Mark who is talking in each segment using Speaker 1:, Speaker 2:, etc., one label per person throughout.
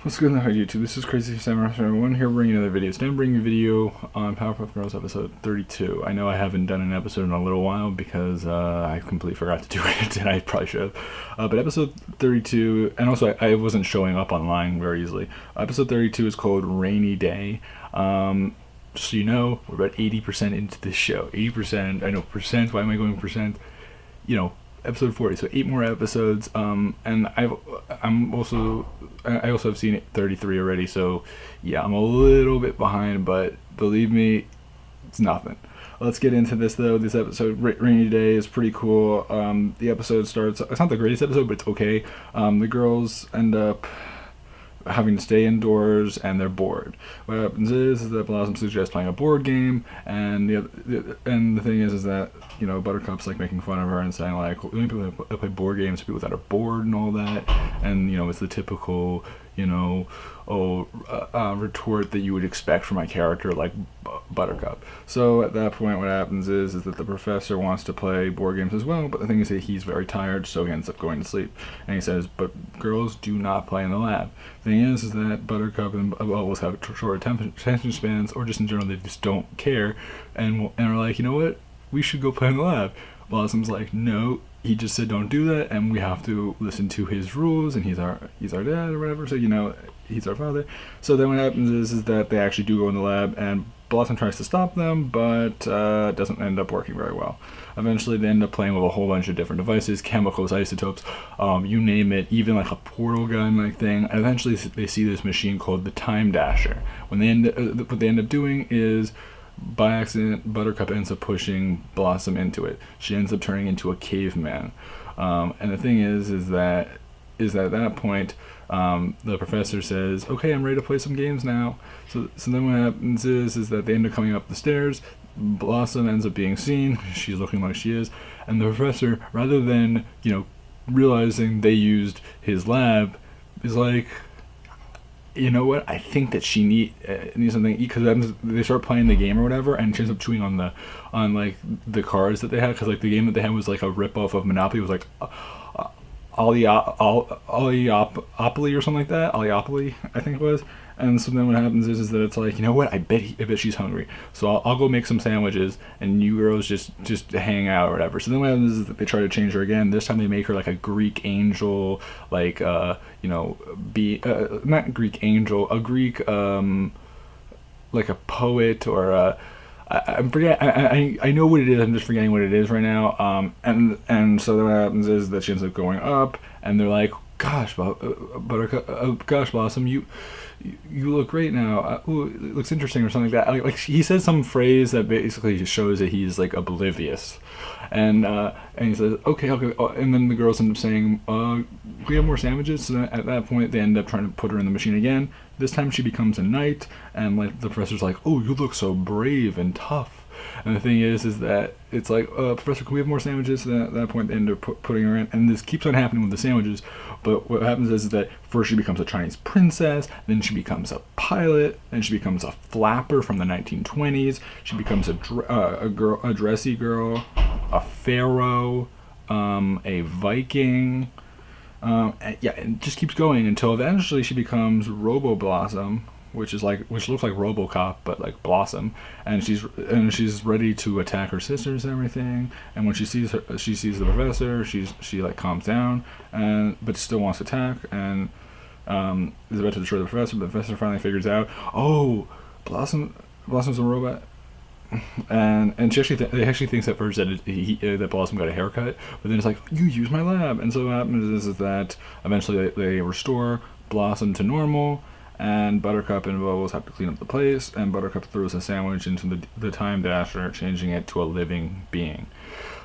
Speaker 1: What's going on YouTube? This is Crazy Samurai 1 here bringing another video. Today I'm bringing a video on Powerpuff Girls episode 32. I know I haven't done an episode in a little while because I completely forgot to do it, and I probably should have. But episode 32, and also I wasn't showing up online very easily. Episode 32 is called Rainy Day. Just so you know, we're about 80% into this show. 80%, I know percent, why am I going percent? You know, episode 40, so 8 more episodes, and I also have seen 33 already, so yeah, I'm a little bit behind, but believe me, it's nothing. Let's get into this though. This episode, Rainy Day, is pretty cool. The episode starts, it's not the greatest episode, but it's okay. The girls end up having to stay indoors and they're bored. What happens is that Blossom suggests playing a board game, and the thing is that, you know, Buttercup's like making fun of her and saying like, the only people that play board games are people that are bored and all that, and you know, it's the typical, you know, retort that you would expect from a character like Buttercup. So at that point, what happens is that the professor wants to play board games as well, but the thing is that he's very tired, so he ends up going to sleep. And he says, but girls do not play in the lab. The thing is that Buttercup and Bubbles have short attention spans, or just in general, they just don't care, and are like, you know what, we should go play in the lab. Blossom's like, no, he just said don't do that, and we have to listen to his rules, and he's our dad or whatever, so you know, he's our father. So then what happens is that they actually do go in the lab, and Blossom tries to stop them, but doesn't end up working very well. Eventually they end up playing with a whole bunch of different devices, chemicals, isotopes, you name it, even like a portal gun like thing. And eventually they see this machine called the Time Dasher. When what they end up doing is, by accident, Buttercup ends up pushing Blossom into it. She ends up turning into a caveman. And the thing is that at that point, the professor says, okay, I'm ready to play some games now. So then what happens is that they end up coming up the stairs. Blossom ends up being seen. She's looking like she is. And the professor, rather than, you know, realizing they used his lab, is like, you know what, I think that she needs something, because they start playing the game or whatever, and she ends up chewing on like the cards that they had, because like the game that they had was like a rip-off of Monopoly. It was like Oliopoly or something like that. Oliopoly, I think it was. And so then what happens is that it's like, you know what, I bet she's hungry, so I'll go make some sandwiches, and you girls just hang out or whatever. So then what happens is that they try to change her again. This time they make her like a Greek angel, like you know, not Greek angel, a Greek like a poet, or I'm forget. I know what it is. I'm just forgetting what it is right now. And so then what happens is that she ends up going up, and they're like, "Gosh, Buttercup, gosh, Blossom, you look great now. Ooh, it looks interesting," or something like that. Like he says some phrase that basically just shows that he's like oblivious, and he says, "Okay." And then the girls end up saying, "Can we have more sandwiches?" So at that point, they end up trying to put her in the machine again. This time, she becomes a knight, and like the professor's like, "Oh, you look so brave and tough." And the thing is that it's like, Professor, can we have more sandwiches? So at that point, they end up putting her in, and this keeps on happening with the sandwiches. But what happens is that first she becomes a Chinese princess, then she becomes a pilot, then she becomes a flapper from the 1920s. She becomes a dressy girl, a pharaoh, a Viking. And it just keeps going until eventually she becomes Robo Blossom, which looks like RoboCop but like Blossom, and she's ready to attack her sisters and everything. And when she sees the professor, she like calms down, but still wants to attack, and is about to destroy the professor. But the professor finally figures out, oh, Blossom's a robot. And they actually thinks at first that Blossom got a haircut, but then it's like, you use my lab. And so what happens is that eventually they restore Blossom to normal, and Buttercup and Bubbles have to clean up the place, and Buttercup throws a sandwich into the Time Dasher, changing it to a living being.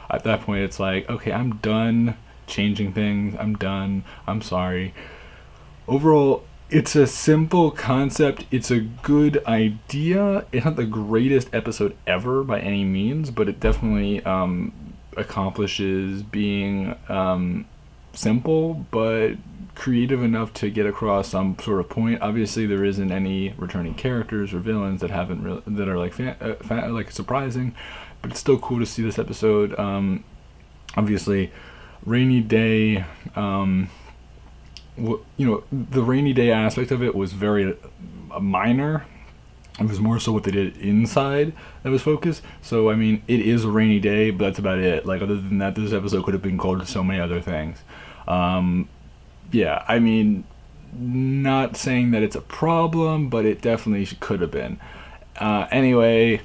Speaker 1: At that point, it's like, okay, I'm done changing things. I'm done. I'm sorry. Overall, it's a simple concept. It's a good idea. It's not the greatest episode ever by any means, but it definitely accomplishes being simple, but creative enough to get across some sort of point. Obviously, there isn't any returning characters or villains that that are like like surprising, but it's still cool to see this episode. Obviously, Rainy Day the rainy day aspect of it was very minor. It was more so what they did inside that was focused. So I mean, it is a rainy day, but that's about it. Like, other than that, this episode could have been called so many other things. Yeah, I mean, not saying that it's a problem, but it definitely could have been. Anyway,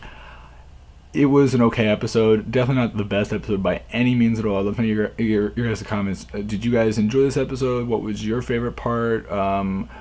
Speaker 1: it was an okay episode. Definitely not the best episode by any means at all. I'd love to know your guys' comments. Did you guys enjoy this episode? What was your favorite part?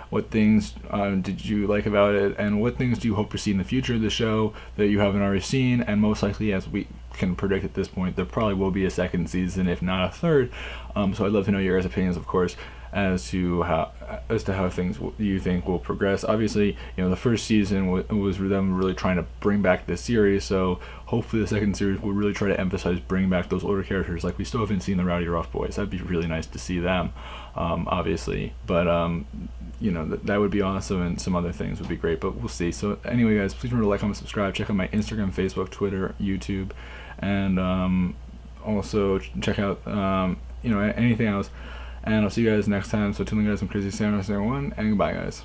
Speaker 1: What things did you like about it? And what things do you hope to see in the future of the show that you haven't already seen? And most likely, as we can predict at this point, there probably will be a second season, if not a third. So I'd love to know your guys' opinions, of course, as to how things you think will progress. Obviously, the first season was them really trying to bring back this series, so hopefully the second series will really try to emphasize bringing back those older characters. Like, we still haven't seen the Rowdy Rough Boys. That'd be really nice to see them, obviously, but that would be awesome, and some other things would be great, but we'll see. So anyway, guys, please remember to like, comment, subscribe. Check out my Instagram, Facebook, Twitter, YouTube, and also check out anything else. And I'll see you guys next time. So, till then, guys, I'm Crazy Sam, everyone, and goodbye, guys.